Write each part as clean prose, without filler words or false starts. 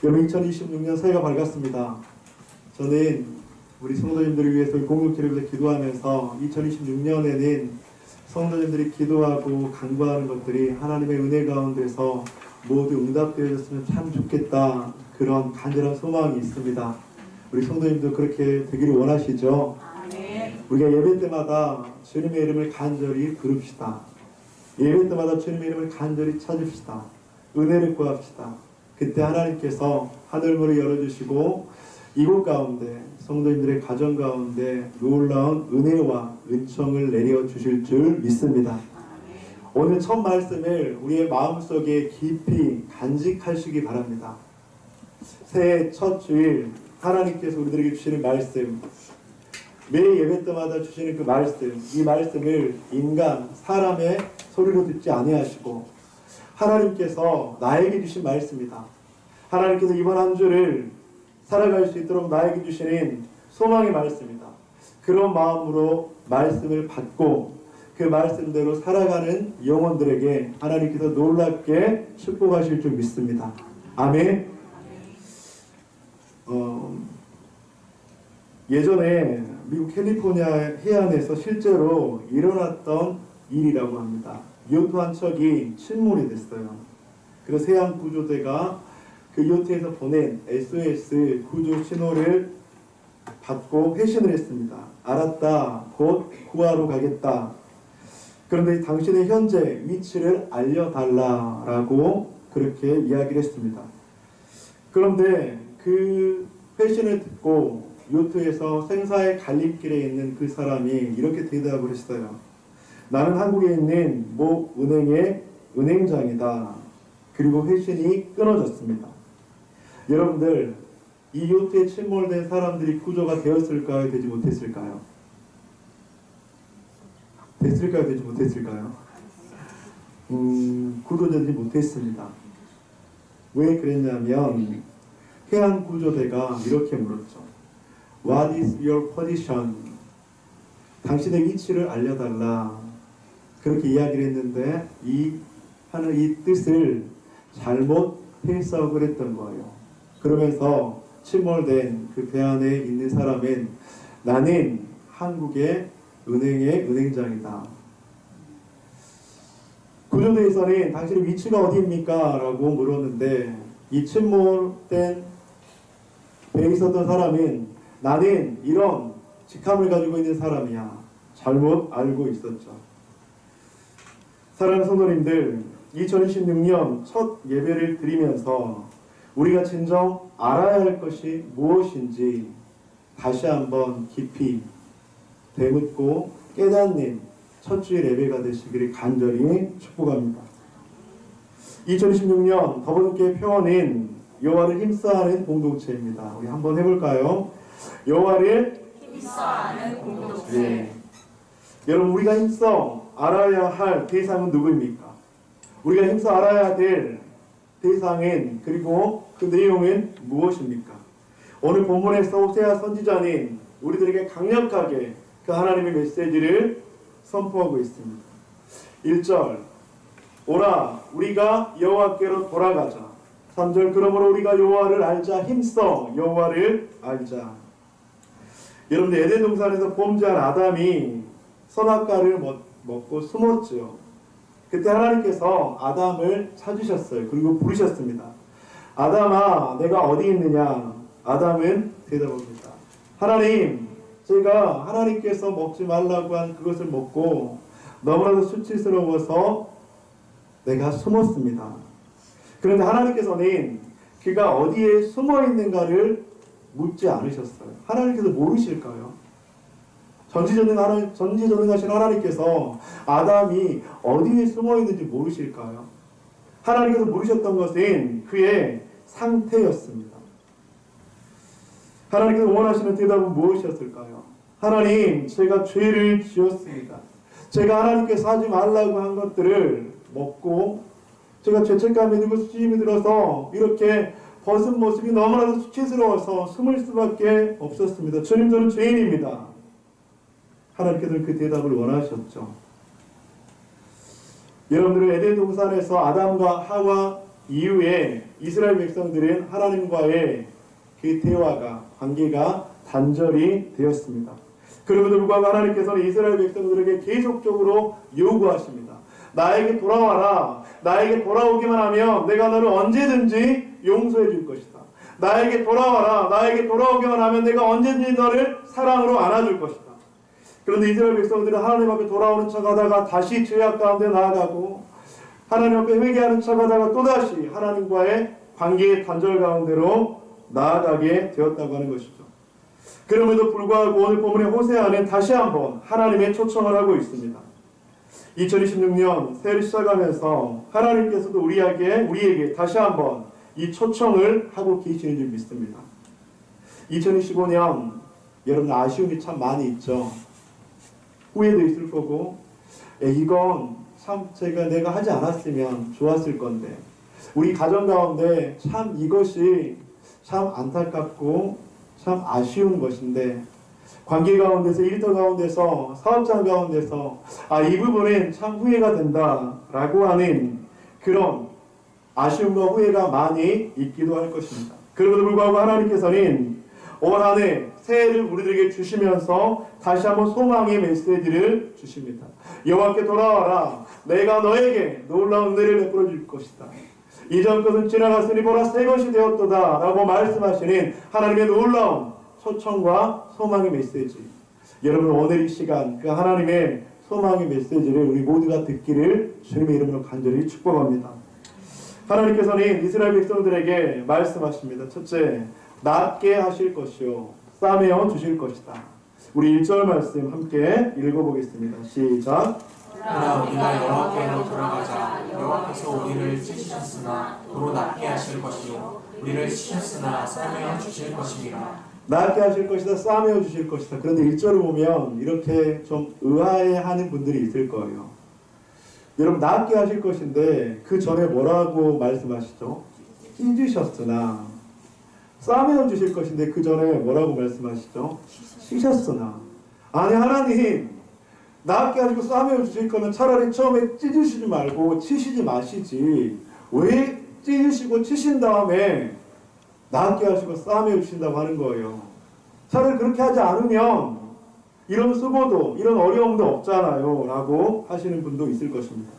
여러분 2026년 새해가 밝았습니다. 저는 우리 성도님들을 위해서 공동체를 위해서 기도하면서 2026년에는 성도님들이 기도하고 간구하는 것들이 하나님의 은혜 가운데서 모두 응답되어졌으면 참 좋겠다, 그런 간절한 소망이 있습니다. 우리 성도님도 그렇게 되기를 원하시죠? 우리가 예배 때마다 주님의 이름을 간절히 부릅시다. 예배 때마다 주님의 이름을 간절히 찾읍시다. 은혜를 구합시다. 그때 하나님께서 하늘문을 열어주시고 이곳 가운데 성도님들의 가정 가운데 놀라운 은혜와 은총을 내려주실 줄 믿습니다. 오늘 첫 말씀을 우리의 마음속에 깊이 간직하시기 바랍니다. 새해 첫 주일 하나님께서 우리들에게 주시는 말씀, 매 예배 때마다 주시는 그 말씀, 이 말씀을 인간, 사람의 소리로 듣지 아니하시고 하나님께서 나에게 주신 말씀이다. 하나님께서 이번 한 주를 살아갈 수 있도록 나에게 주시는 소망의 말씀이다. 그런 마음으로 말씀을 받고 그 말씀대로 살아가는 영혼들에게 하나님께서 놀랍게 축복하실 줄 믿습니다. 아멘. 예전에 미국 캘리포니아 해안에서 실제로 일어났던 일이라고 합니다. 요트 한 척이 침몰이 됐어요. 그래서 해양 구조대가 그 요트에서 보낸 SOS 구조 신호를 받고 회신을 했습니다. 알았다, 곧 구하러 가겠다. 그런데 당신의 현재 위치를 알려달라라고 그렇게 이야기를 했습니다. 그런데 그 회신을 듣고 요트에서 생사의 갈림길에 있는 그 사람이 이렇게 대답을 했어요. 나는 한국에 있는 모 은행의 은행장이다. 그리고 회신이 끊어졌습니다. 여러분들, 이 요트에 침몰된 사람들이 구조가 되었을까요? 되지 못했을까요? 됐을까요? 되지 못했을까요? 구조되지 못했습니다. 왜 그랬냐면 해안 구조대가 이렇게 물었죠. What is your position? 당신의 위치를 알려달라. 그렇게 이야기를 했는데 하는 이 뜻을 잘못 해석을 했던 거예요. 그러면서 침몰된 그 배 안에 있는 사람은 나는 한국의 은행의 은행장이다. 구조대에서는 당신의 위치가 어디입니까? 라고 물었는데 이 침몰된 배에 있었던 사람은 나는 이런 직함을 가지고 있는 사람이야. 잘못 알고 있었죠. 사랑하는 성도님들, 2026년 첫 예배를 드리면서 우리가 진정 알아야 할 것이 무엇인지 다시 한번 깊이 되묻고 깨닫는 첫 주일 예배가 되시기를 간절히 축복합니다. 2026년 더부룩의 표어는 여호와를 힘써하는 공동체입니다. 우리 한번 해볼까요? 여호와를 힘써하는 공동체. 네. 여러분, 우리가 힘써 알아야 할 대상은 누구입니까? 우리가 힘써 알아야 될 대상은, 그리고 그 내용은 무엇입니까? 오늘 본문에서 호세아 선지자는 우리들에게 강력하게 그 하나님의 메시지를 선포하고 있습니다. 1절, 오라 우리가 여호와께로 돌아가자. 3절, 그러므로 우리가 여호와를 알자. 힘써 여호와를 알자. 여러분들, 에덴 동산에서 범죄한 아담이 선악과를 먹고 숨었죠. 그때 하나님께서 아담을 찾으셨어요. 그리고 부르셨습니다. 아담아, 내가 어디 있느냐? 아담은 대답합니다. 하나님, 제가 하나님께서 먹지 말라고 한 그것을 먹고 너무나도 수치스러워서 내가 숨었습니다. 그런데 하나님께서는 그가 어디에 숨어 있는가를 묻지 않으셨어요. 하나님께서 모르실까요? 전지전능하신 하나님께서 아담이 어디에 숨어 있는지 모르실까요? 하나님께서 모르셨던 것은 그의 상태였습니다. 하나님께서 원하시는 대답은 무엇이었을까요? 하나님, 제가 죄를 지었습니다. 제가 하나님께서 하지 말라고 한 것들을 먹고 제가 죄책감이 들고 수치심이 들어서 이렇게 벗은 모습이 너무나도 수치스러워서 숨을 수밖에 없었습니다. 주님, 저는 죄인입니다. 하나님께서는 그 대답을 원하셨죠. 여러분들은 에덴 동산에서 아담과 하와 이후에 이스라엘 백성들은 하나님과의 그 대화가, 관계가 단절이 되었습니다. 그럼에도 불구하고 하나님께서는 이스라엘 백성들에게 계속적으로 요구하십니다. 나에게 돌아와라. 나에게 돌아오기만 하면 내가 너를 언제든지 용서해 줄 것이다. 나에게 돌아와라. 나에게 돌아오기만 하면 내가 언제든지 너를 사랑으로 안아줄 것이다. 그런데 이스라엘 백성들은 하나님 앞에 돌아오는 척하다가 다시 죄악 가운데 나아가고, 하나님 앞에 회개하는 척하다가 또다시 하나님과의 관계의 단절 가운데로 나아가게 되었다고 하는 것이죠. 그럼에도 불구하고 오늘 본문의 호세아는 다시 한번 하나님의 초청을 하고 있습니다. 2026년 새해를 시작하면서 하나님께서도 우리에게 다시 한번 이 초청을 하고 계시는 줄 믿습니다. 2025년 여러분 아쉬움이 참 많이 있죠. 후회도 있을 거고, 이건 참 내가 하지 않았으면 좋았을 건데, 우리 가정 가운데 참 이것이 참 안타깝고 참 아쉬운 것인데, 관계 가운데서, 일터 가운데서, 사업장 가운데서 이 부분은 참 후회가 된다라고 하는 그런 아쉬움과 후회가 많이 있기도 할 것입니다. 그럼에도 불구하고 하나님께서는 올 한 해 새해를 우리들에게 주시면서 다시 한번 소망의 메시지를 주십니다. 여호와께 돌아와라. 내가 너에게 놀라운 은혜를 베풀어 줄 것이다. 이전 것은 지나갔으니 보라 새 것이 되었도다 라고 말씀하시는 하나님의 놀라운 초청과 소망의 메시지. 여러분 오늘 이 시간 그 하나님의 소망의 메시지를 우리 모두가 듣기를 주님의 이름으로 간절히 축복합니다. 하나님께서는 이스라엘 백성들에게 말씀하십니다. 첫째, 낫게 하실 것이요 싸매어 주실 것이다. 우리 1절 말씀 함께 읽어보겠습니다. 시작. 그러나 우리가 여호와께로 돌아가자. 여호와께서 우리를 찢으셨으나 도로 낫게 하실 것이요 우리를 치셨으나 싸매어 주실 것이니라. 낫게 하실 것이다, 싸매어 주실 것이다. 그런데 1절을 보면 이렇게 좀 의아해하는 분들이 있을 거예요. 여러분 낫게 하실 것인데 그 전에 뭐라고 말씀하시죠? 찢으셨으나. 싸매어 주실 것인데 그 전에 뭐라고 말씀하시죠? 치셨으나. 아니 하나님 낫게 하시고 싸매어 주실 거면 차라리 처음에 찢으시지 말고 치시지 마시지. 왜 찢으시고 치신 다음에 낫게 하시고 싸매어 주신다고 하는 거예요. 차라리 그렇게 하지 않으면 이런 수고도 이런 어려움도 없잖아요 라고 하시는 분도 있을 것입니다.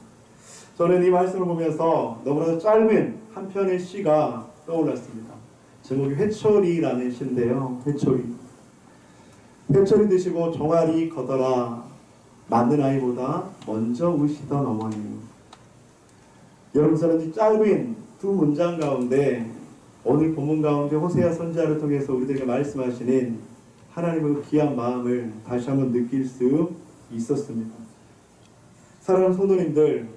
저는 이 말씀을 보면서 너무나도 짧은 한 편의 시가 떠올랐습니다. 제목이 회초리라는 시인데요. 회초리 드시고 종아리 걷어라. 맞는 아이보다 먼저 우시던 어머니. 여러분 저는 이 짧은 두 문장 가운데 오늘 본문 가운데 호세아 선지자를 통해서 우리들에게 말씀하시는 하나님의 귀한 마음을 다시 한번 느낄 수 있었습니다. 사랑하는 성도님들,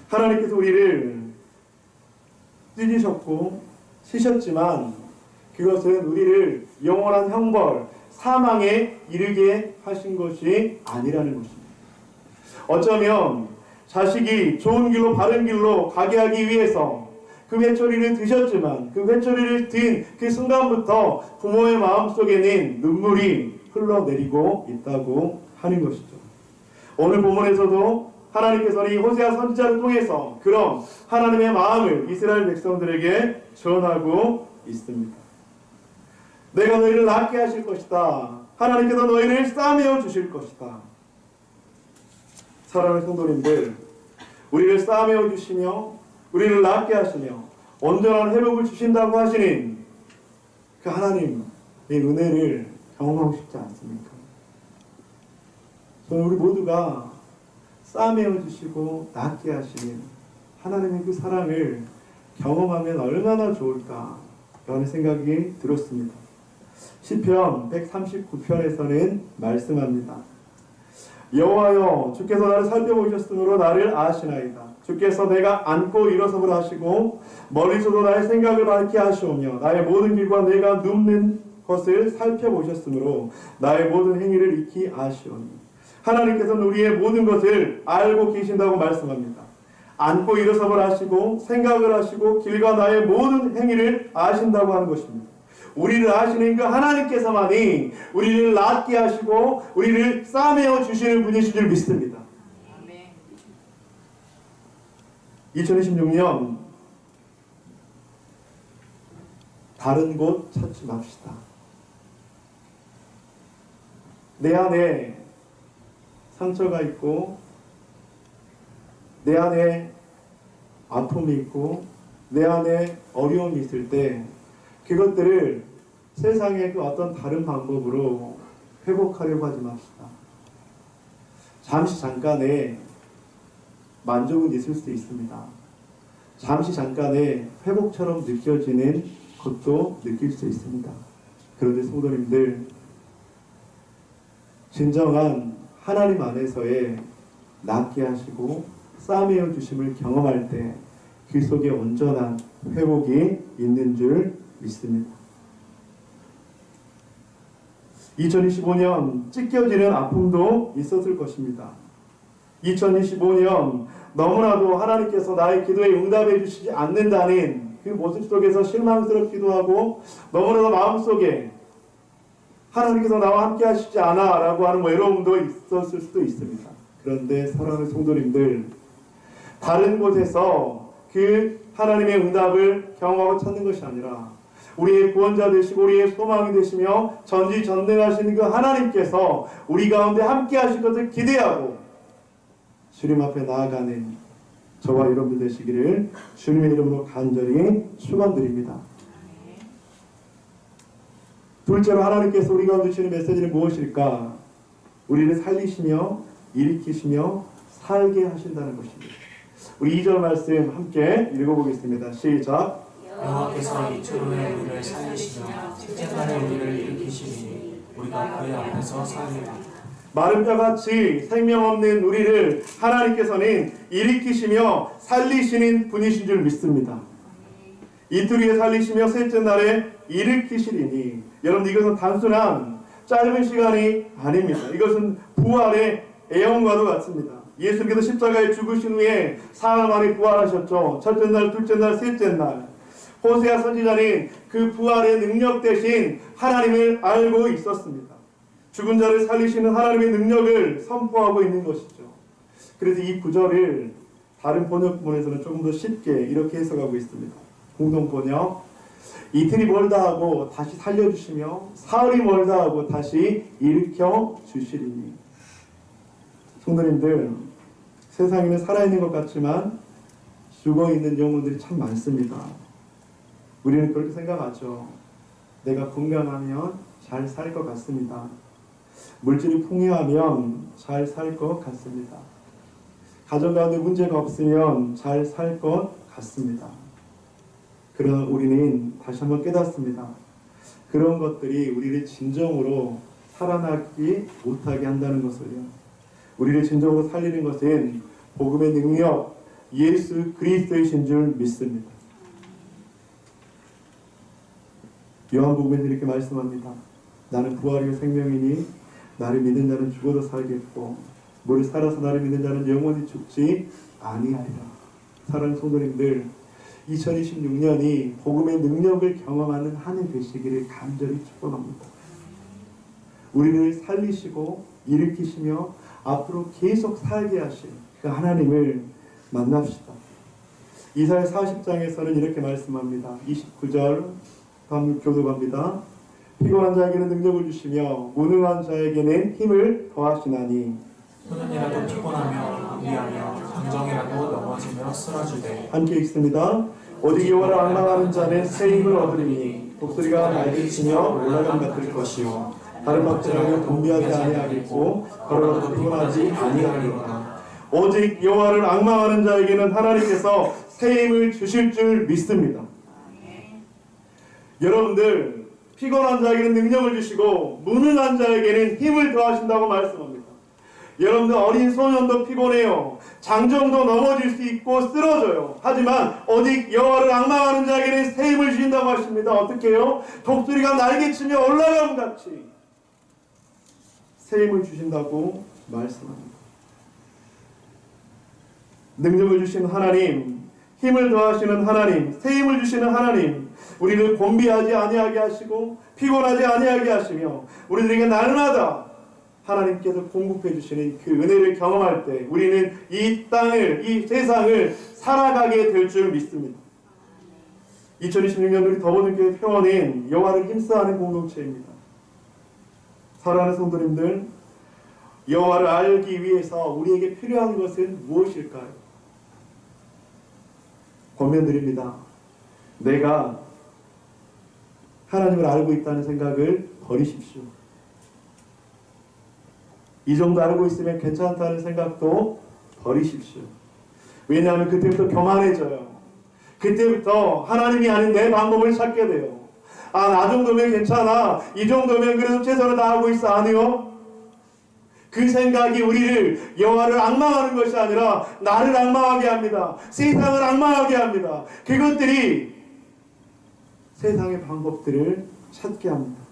하나님께서 우리를 찢으셨고 치셨지만 그것은 우리를 영원한 형벌, 사망에 이르게 하신 것이 아니라는 것입니다. 어쩌면 자식이 좋은 길로 바른 길로 가게 하기 위해서 그 회초리를 드셨지만 그 회초리를 든 그 순간부터 부모의 마음속에는 눈물이 흘러내리고 있다고 하는 것이죠. 오늘 본문에서도 하나님께서는 이 호세아 선지자를 통해서 그런 하나님의 마음을 이스라엘 백성들에게 전하고 있습니다. 내가 너희를 낫게 하실 것이다. 하나님께서 너희를 싸매어 주실 것이다. 사랑하는 성도님들, 우리를 싸매어 주시며 우리를 낫게 하시며 온전한 회복을 주신다고 하시는 그 하나님의 은혜를 경험하고 싶지 않습니까? 저는 우리 모두가 싸매어 주시고 낫게 하시는 하나님의 그 사랑을 경험하면 얼마나 좋을까 라는 생각이 들었습니다. 시편 139편에서는 말씀합니다. 여호와여 주께서 나를 살펴보셨으므로 나를 아시나이다. 주께서 내가 앉고 일어서보라 하시고 멀리서도 나의 생각을 밝게 하시오며 나의 모든 길과 내가 눕는 것을 살펴보셨으므로 나의 모든 행위를 익히 아시오니. 하나님께서는 우리의 모든 것을 알고 계신다고 말씀합니다. 앉고 일어서보라 하시고 생각을 하시고 길과 나의 모든 행위를 아신다고 하는 것입니다. 우리를 아시는 그 하나님께서만이 우리를 낫게 하시고 우리를 싸매어 주시는 분이신 줄 믿습니다. 2026년 다른 곳 찾지 맙시다. 내 안에 상처가 있고 내 안에 아픔이 있고 내 안에 어려움이 있을 때 그것들을 세상의 그 어떤 다른 방법으로 회복하려고 하지 맙시다. 잠시 잠깐의 만족은 있을 수 있습니다. 잠시 잠깐의 회복처럼 느껴지는 것도 느낄 수 있습니다. 그런데 성도님들, 진정한 하나님 안에서의 낫게 하시고 싸매어 주심을 경험할 때 그 속에 온전한 회복이 있는 줄 믿습니다. 2025년 찢겨지는 아픔도 있었을 것입니다. 2025년 너무나도 하나님께서 나의 기도에 응답해 주시지 않는다는 그 모습 속에서 실망스럽기도 하고 너무나도 마음속에 하나님께서 나와 함께 하시지 않아 라고 하는 외로움도 있었을 수도 있습니다. 그런데 사랑하는 성도님들, 다른 곳에서 그 하나님의 응답을 경험하고 찾는 것이 아니라 우리의 구원자 되시고 우리의 소망이 되시며 전지전능하신 그 하나님께서 우리 가운데 함께 하실 것을 기대하고 주님 앞에 나아가는 저와 여러분들 되시기를 주님의 이름으로 간절히 축원드립니다. 둘째로 하나님께서 우리 가운데 주시는 메시지는 무엇일까? 우리를 살리시며 일으키시며 살게 하신다는 것입니다. 우리 2절 말씀 함께 읽어보겠습니다. 시작. 여호와께서 이틀 후에 우리를 살리시며 셋째 날에 우리를 일으키시니 우리가 그의 앞에서 살리라. 마른 뼈같이 생명 없는 우리를 하나님께서는 일으키시며 살리시는 분이신 줄 믿습니다. 이틀 후에 살리시며 셋째 날에 일으키시리니, 여러분 이것은 단순한 짧은 시간이 아닙니다. 이것은 부활의 애언과도 같습니다. 예수님께서 십자가에 죽으신 후에 사흘 만에 부활하셨죠. 첫째 날, 둘째 날, 셋째 날. 호세아 선지자는 그 부활의 능력 대신 하나님을 알고 있었습니다. 죽은 자를 살리시는 하나님의 능력을 선포하고 있는 것이죠. 그래서 이 구절을 다른 번역본에서는 조금 더 쉽게 이렇게 해석하고 있습니다. 공동번역, 이틀이 멀다 하고 다시 살려주시며 사흘이 멀다 하고 다시 일으켜 주시리니. 성도님들, 세상에는 살아있는 것 같지만 죽어있는 영혼들이 참 많습니다. 우리는 그렇게 생각하죠. 내가 건강하면 잘 살 것 같습니다. 물질이 풍요하면 잘 살 것 같습니다. 가정 가운데 문제가 없으면 잘 살 것 같습니다. 그러나 우리는 다시 한번 깨닫습니다. 그런 것들이 우리를 진정으로 살아나기 못하게 한다는 것을요. 우리를 진정으로 살리는 것은 복음의 능력, 예수 그리스도이신 줄 믿습니다. 요한복음에서 이렇게 말씀합니다. 나는 부활이요 생명이니 나를 믿는 자는 죽어도 살겠고 무릇 살아서 나를 믿는 자는 영원히 죽지 아니하리라. 사랑하는 성도님들, 2026년이 복음의 능력을 경험하는 한 해 되시기를 간절히 축복합니다. 우리를 살리시고 일으키시며 앞으로 계속 살게 하실 그 하나님을 만납시다. 이사야 40장에서는 이렇게 말씀합니다. 29절 다음 교독합니다. 피곤한 자에게는 능력을 주시며 무능한 자에게는 힘을 더하시나니. 소년이라도 피곤하며 무리하며 강정이라도 넘어지며 쓰러지되. 함께 읽습니다. 오직 여호와를 앙망하는 자는 새 힘을 얻으리니 독수리가 날개 치며 올라감 같을 것이요 다른 박제라며 곤비하지 아니하겠고 걸어가도 피곤하지 아니하리로다. 오직 여호와를 앙망하는 자에게는 하나님께서 새 힘을 주실 줄 믿습니다. 여러분들, 피곤한 자에게는 능력을 주시고 무능한 자에게는 힘을 더하신다고 말씀합니다. 여러분들, 어린 소년도 피곤해요. 장정도 넘어질 수 있고 쓰러져요. 하지만 오직 여호와를 앙망하는 자에게는 새 힘을 주신다고 하십니다. 어떻게 해요? 독수리가 날개치며 올라감 같이 새 힘을 주신다고 말씀합니다. 능력을 주시는 하나님, 힘을 더하시는 하나님, 새 힘을 주시는 하나님, 우리를 곤비하지 아니하게 하시고 피곤하지 아니하게 하시며 우리들에게 날마다 하나님께서 공급해 주시는 그 은혜를 경험할 때 우리는 이 땅을, 이 세상을 살아가게 될 줄 믿습니다. 2026년 우리 더보는교회 표원인 여호와를 힘써하는 공동체입니다. 사랑하는 성도님들, 여호와를 알기 위해서 우리에게 필요한 것은 무엇일까요? 권면드립니다. 내가 하나님을 알고 있다는 생각을 버리십시오. 이 정도 알고 있으면 괜찮다는 생각도 버리십시오. 왜냐하면 그때부터 교만해져요. 그때부터 하나님이 아닌 내 방법을 찾게 돼요. 아, 나 정도면 괜찮아. 이 정도면 그래도 최선을 다하고 있어. 아니요. 그 생각이 우리를 여호와를 앙망하는 것이 아니라 나를 앙망하게 합니다. 세상을 앙망하게 합니다. 그것들이 세상의 방법들을 찾게 합니다.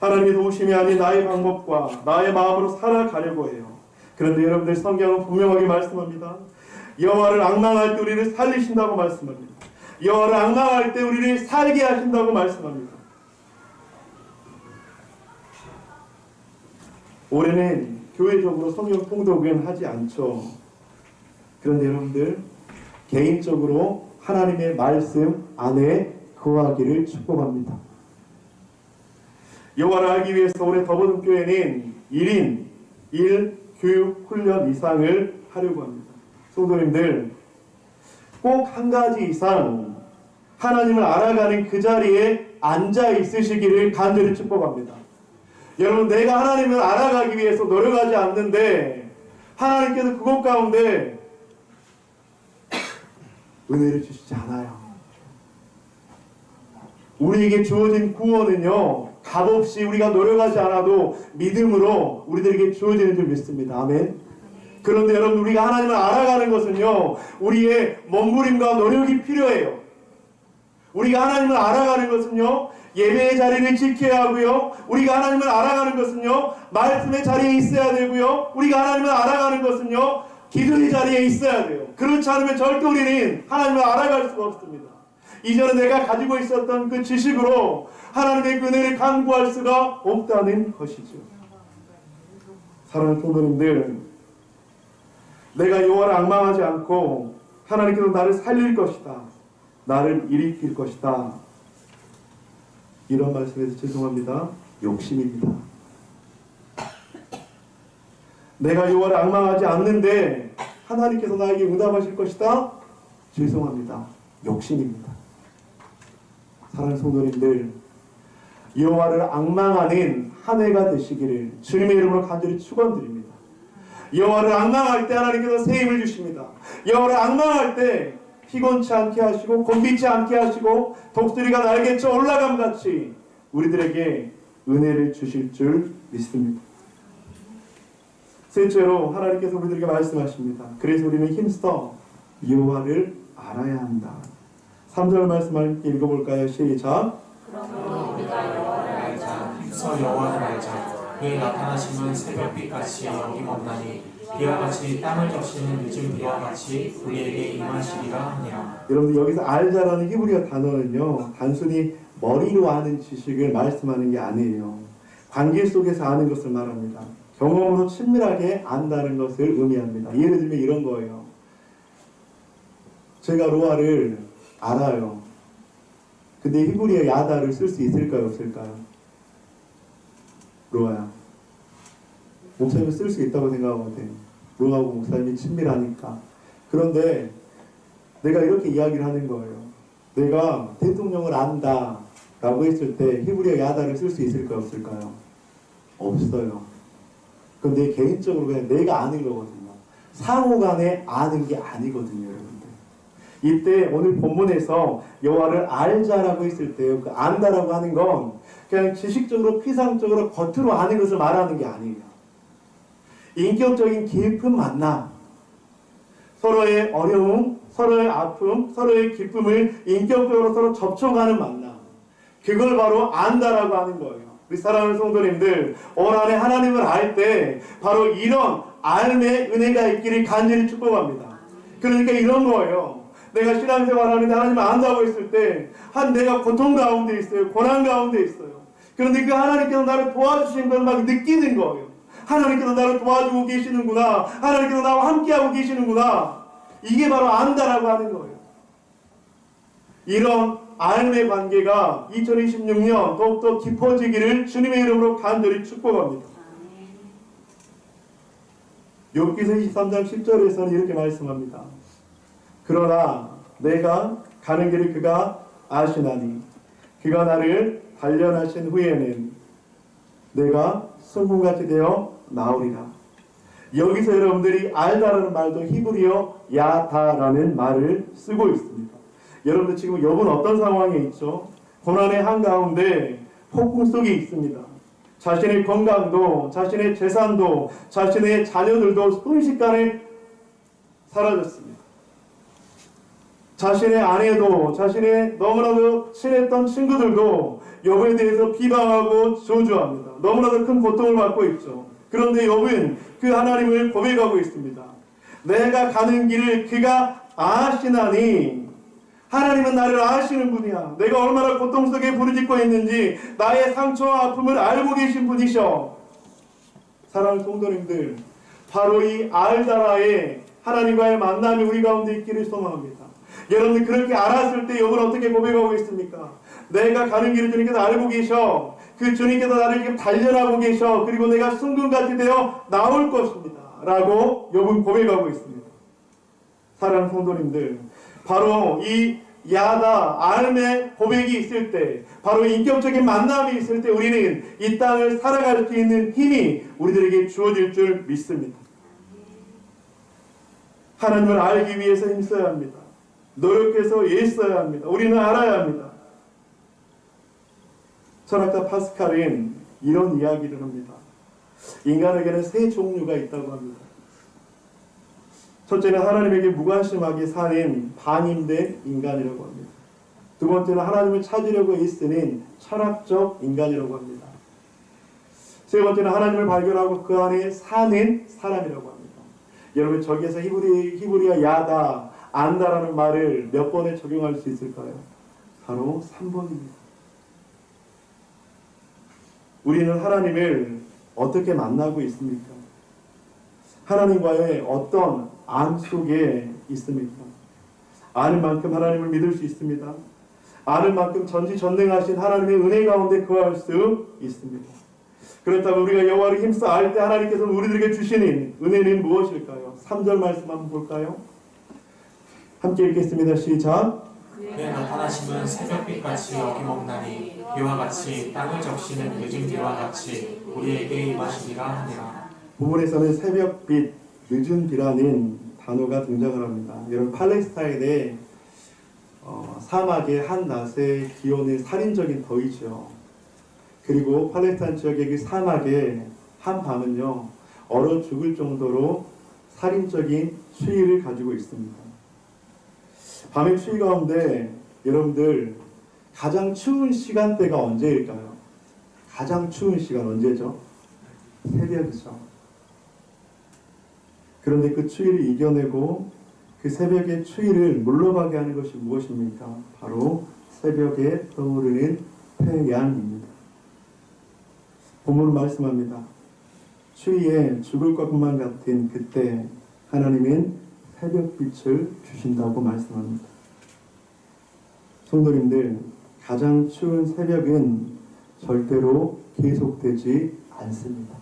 하나님의 도우심이 아닌 나의 방법과 나의 마음으로 살아가려고 해요. 그런데 여러분들, 성경은 분명하게 말씀합니다. 여호와를 앙망할 때 우리를 살리신다고 말씀합니다. 여호와를 앙망할 때 우리를 살게 하신다고 말씀합니다. 올해는 교회적으로 성경 통독은 하지 않죠. 그런데 여러분들, 개인적으로 하나님의 말씀 안에 거하기를 축복합니다. 여호와를 알기 위해서 올해 더보든교회는 1인 1 교육 훈련 이상을 하려고 합니다. 성도님들, 꼭 한 가지 이상 하나님을 알아가는 그 자리에 앉아 있으시기를 간절히 축복합니다. 여러분, 내가 하나님을 알아가기 위해서 노력하지 않는데 하나님께서 그곳 가운데 은혜를 주시지 않아요. 우리에게 주어진 구원은요, 값없이 우리가 노력하지 않아도 믿음으로 우리들에게 주어지는 줄 믿습니다. 아멘. 그런데 여러분, 우리가 하나님을 알아가는 것은요, 우리의 몸부림과 노력이 필요해요. 우리가 하나님을 알아가는 것은요, 예배의 자리를 지켜야 하고요, 우리가 하나님을 알아가는 것은요, 말씀의 자리에 있어야 되고요, 우리가 하나님을 알아가는 것은요, 기도의 자리에 있어야 돼요. 그렇지 않으면 절대 우리는 하나님을 알아갈 수가 없습니다. 이전에 내가 가지고 있었던 그 지식으로 하나님의 은혜를 간구할 수가 없다는 것이죠. 사랑하는 성도님들, 내가 여호와를 앙망하지 않고 하나님께서 나를 살릴 것이다, 나를 일으킬 것이다, 이런 말씀에서 죄송합니다. 욕심입니다. 내가 여호와를 앙망하지 않는데 하나님께서 나에게 응답하실 것이다, 죄송합니다. 욕심입니다. 사랑하는 성도님들, 여호와를 앙망하는 한 해가 되시기를 주님의 이름으로 간절히 축원드립니다. 여호와를 앙망할 때 하나님께서 새 힘을 주십니다. 여호와를 앙망할 때 피곤치 않게 하시고 곤비치 않게 하시고 독수리가 날개쳐 올라감 같이 우리들에게 은혜를 주실 줄 믿습니다. 셋째로, 하나님께서 우리들에게 말씀하십니다. 그래서 우리는 힘써 여호와를 알아야 한다. 3절 말씀을 읽어볼까요? 시작. 그러므로 우리가 여호와를 알자. 힘써 여호와를 알자. 그의 나타나심은 새벽빛같이 어김없나니 비와 같이 땅을 적시는 늦은 비와 같이 우리에게 임하시리라 하니라. 여러분들, 여기서 알자라는 히브리어 단어는요, 단순히 머리로 아는 지식을 말씀하는 게 아니에요. 관계 속에서 아는 것을 말합니다. 경험으로 친밀하게 안다는 것을 의미합니다. 예를 들면 이런 거예요. 제가 로아를 알아요. 근데 히브리어 야다를 쓸 수 있을까요, 없을까요? 로아야, 목사님은 쓸 수 있다고 생각하거든. 로아하고 목사님이 친밀하니까. 그런데 내가 이렇게 이야기를 하는 거예요. 내가 대통령을 안다 라고 했을 때 히브리어 야다를 쓸 수 있을까요, 없을까요? 없어요. 근데 개인적으로 그냥 내가 아는 거거든요. 상호간에 아는 게 아니거든요, 여러분들. 이때 오늘 본문에서 여호와를 알자라고 했을 때 그 안다라고 하는 건 그냥 지식적으로 피상적으로 겉으로 아는 것을 말하는 게 아니에요. 인격적인 깊은 만남, 서로의 어려움, 서로의 아픔, 서로의 기쁨을 인격적으로 서로 접촉하는 만남, 그걸 바로 안다라고 하는 거예요. 우리 사랑하는 성도님들, 올 한해 하나님을 알 때 바로 이런 알의 은혜가 있기를 간절히 축복합니다. 그러니까 이런 거예요. 내가 신앙생활하는데 하나님을 안다고 했을 때 내가 고통 가운데 있어요. 고난 가운데 있어요. 그런데 그 하나님께서 나를 도와주신 걸 막 느끼는 거예요. 하나님께서 나를 도와주고 계시는구나. 하나님께서 나와 함께하고 계시는구나. 이게 바로 안다라고 하는 거예요. 이런 알의 관계가 2026년 더욱더 깊어지기를 주님의 이름으로 간절히 축복합니다. 욥기서 23장 10절에서는 이렇게 말씀합니다. 그러나 내가 가는 길을 그가 아시나니 그가 나를 단련하신 후에는 내가 순금같이 되어 나오리라. 여기서 여러분들이 알다라는 말도 히브리어 야다라는 말을 쓰고 있습니다. 여러분들 지금 욥은 어떤 상황에 있죠? 고난의 한가운데 폭풍 속에 있습니다. 자신의 건강도, 자신의 재산도, 자신의 자녀들도 순식간에 사라졌습니다. 자신의 아내도, 자신의 너무나도 친했던 친구들도 욥에 대해서 비방하고 저주합니다. 너무나도 큰 고통을 받고 있죠. 그런데 욥은 그 하나님을 고백하고 있습니다. 내가 가는 길을 그가 아시나니, 하나님은 나를 아시는 분이야. 내가 얼마나 고통 속에 부르짖고 있는지 나의 상처와 아픔을 알고 계신 분이셔. 사랑하는 성도님들, 바로 이 알다라의 하나님과의 만남이 우리 가운데 있기를 소망합니다. 여러분 그렇게 알았을 때 욥은 어떻게 고백하고 있습니까? 내가 가는 길을 주님께서 알고 계셔. 그 주님께서 나를 지금 단련하고 계셔. 그리고 내가 순금같이 되어 나올 것입니다 라고 욥은 고백하고 있습니다. 사랑하는 성도님들, 바로 이 야다, 알의 고백이 있을 때, 바로 인격적인 만남이 있을 때 우리는 이 땅을 살아갈 수 있는 힘이 우리들에게 주어질 줄 믿습니다. 하나님을 알기 위해서 힘써야 합니다. 노력해서 애써야 합니다. 우리는 알아야 합니다. 철학자 파스칼은 이런 이야기를 합니다. 인간에게는 세 종류가 있다고 합니다. 첫째는 하나님에게 무관심하게 사는 반인된 인간이라고 합니다. 두 번째는 하나님을 찾으려고 애쓰는 철학적 인간이라고 합니다. 세 번째는 하나님을 발견하고 그 안에 사는 사람이라고 합니다. 여러분 저기에서 히브리어 야다, 안다라는 말을 몇 번에 적용할 수 있을까요? 바로 3번입니다. 우리는 하나님을 어떻게 만나고 있습니까? 하나님과의 어떤 안 속에 있습니까? 아는 만큼 하나님을 믿을 수 있습니다. 아는 만큼 전지전능하신 하나님의 은혜 가운데 거할 수 있습니다. 그렇다면 우리가 여호와를 힘써 알 때 하나님께서는 우리들에게 주시는 은혜는 무엇일까요? 3절 말씀 한번 볼까요? 함께 읽겠습니다. 시작. 그의 나타나심은 새벽빛같이 어김없나니 비와 같이 땅을 적시는 늦은 비와 같이 우리에게 임하시리라 하니라. 본문에서는 새벽빛, 늦은 비라는 단어가 등장을 합니다. 여러분 팔레스타인의 사막의 한낮의 기온은 살인적인 더위죠. 그리고 팔레스타인 지역의 그 사막의 한밤은요 얼어 죽을 정도로 살인적인 추위를 가지고 있습니다. 밤의 추위 가운데 여러분들 가장 추운 시간대가 언제일까요? 가장 추운 시간 언제죠? 새벽이죠. 그런데 그 추위를 이겨내고 그 새벽의 추위를 물러가게 하는 것이 무엇입니까? 바로 새벽에 떠오르는 태양입니다. 본문은 말씀합니다. 추위에 죽을 것만 같은 그때 하나님은 새벽빛을 주신다고 말씀합니다. 성도님들, 가장 추운 새벽은 절대로 계속되지 않습니다.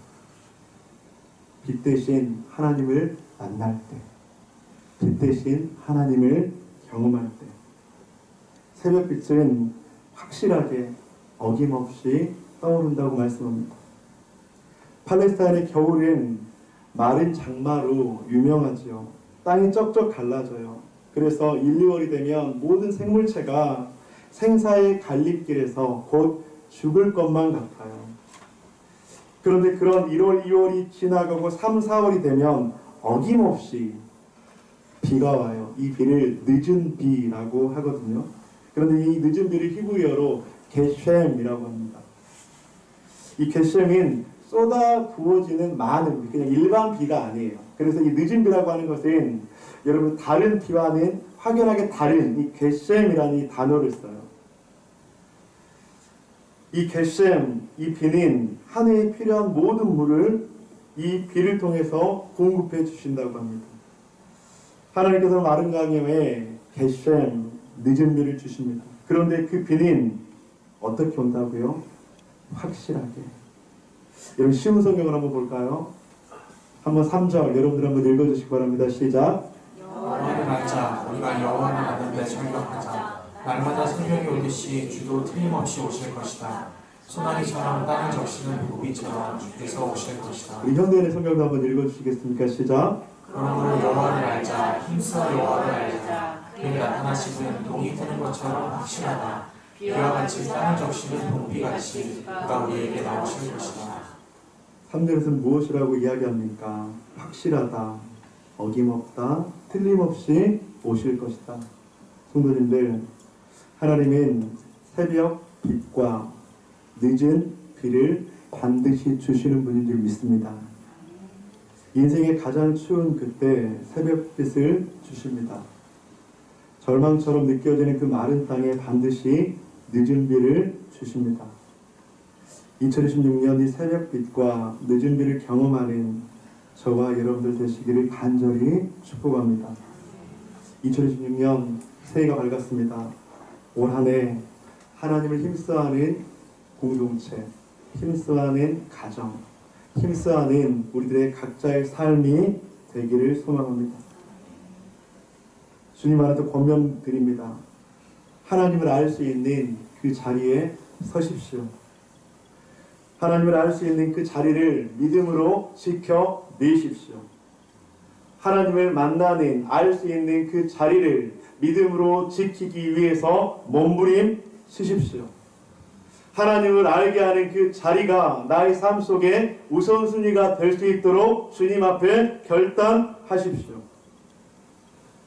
빛 대신 하나님을 만날 때, 빛 대신 하나님을 경험할 때, 새벽빛은 확실하게 어김없이 떠오른다고 말씀합니다. 팔레스타인의 겨울은 마른 장마로 유명하지요. 땅이 쩍쩍 갈라져요. 그래서 1, 2월이 되면 모든 생물체가 생사의 갈림길에서 곧 죽을 것만 같아요. 그런데 그런 1월, 2월이 지나가고 3, 4월이 되면 어김없이 비가 와요. 이 비를 늦은 비라고 하거든요. 그런데 이 늦은 비를 히브리어로 게셴이라고 합니다. 이 게셴은 쏟아 부어지는 많은, 그냥 일반 비가 아니에요. 그래서 이 늦은 비라고 하는 것은 여러분 다른 비와는 확연하게 다른 이 게셴이라는 이 단어를 써요. 이 게셴, 이 비는 한 해에 필요한 모든 물을 이 비를 통해서 공급해 주신다고 합니다. 하나님께서는 마른 강야에 게셴, 늦은 비를 주십니다. 그런데 그 비는 어떻게 온다고요? 확실하게. 여러분 쉬운 성경을 한번 볼까요? 한번 3절 여러분들 한번 읽어주시기 바랍니다. 시작. 여호와를 알자. 우리가 여호와를 아는데 절벽하자. 날마다 생명이 오듯이 주도 틀림없이 오실 것이다. 소나기처럼 땅을 적시는 고비처럼 주께서 오실 것이다. 우리 현대인의 성경도 한번 읽어주시겠습니까? 시작. 그러므로 여호와를 알자. 힘써 여호와를 알자. 그의 나타나심은 동이 트는 것처럼 확실하다. 비와 같이 땅을 적시는 동비같이 그가 우리에게 나오실 것이다. 3절에서는 무엇이라고 이야기합니까? 확실하다, 어김없다, 틀림없이 오실 것이다. 성도님들, 하나님은 새벽 빛과 늦은 비를 반드시 주시는 분인 줄 믿습니다. 인생의 가장 추운 그때 새벽빛을 주십니다. 절망처럼 느껴지는 그 마른 땅에 반드시 늦은 비를 주십니다. 2026년 이 새벽빛과 늦은 비를 경험하는 저와 여러분들 되시기를 간절히 축복합니다. 2026년 새해가 밝았습니다. 올 한 해 하나님을 힘써하는 공동체, 힘써하는 가정, 힘써하는 우리들의 각자의 삶이 되기를 소망합니다. 주님 안에서 권면드립니다. 하나님을 알 수 있는 그 자리에 서십시오. 하나님을 알 수 있는 그 자리를 믿음으로 지켜내십시오. 하나님을 만나는, 알 수 있는 그 자리를 믿음으로 지키기 위해서 몸부림치십시오. 하나님을 알게 하는 그 자리가 나의 삶 속에 우선순위가 될 수 있도록 주님 앞에 결단하십시오.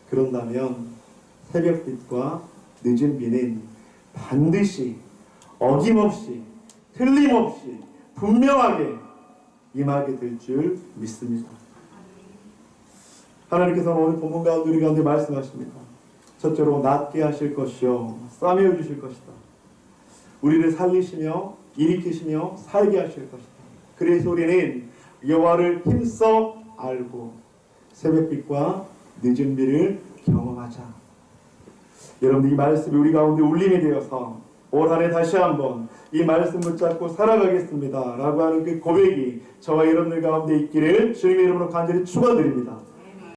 그런다면 새벽빛과 늦은 비는 반드시 어김없이 틀림없이 분명하게 임하게 될 줄 믿습니다. 하나님께서는 오늘 본문 가운데 우리 가운데 말씀하십니다. 첫째로 낫게 하실 것이요 싸매어 주실 것이다. 우리를 살리시며 일으키시며 살게 하실 것이다. 그래서 우리는 여호와를 힘써 알고 새벽빛과 늦은 비를 경험하자. 여러분 이 말씀이 우리 가운데 울림이 되어서 올 한 해 다시 한번 이 말씀 붙잡고 살아가겠습니다 라고 하는 그 고백이 저와 여러분들 가운데 있기를 주님의 이름으로 간절히 축원드립니다.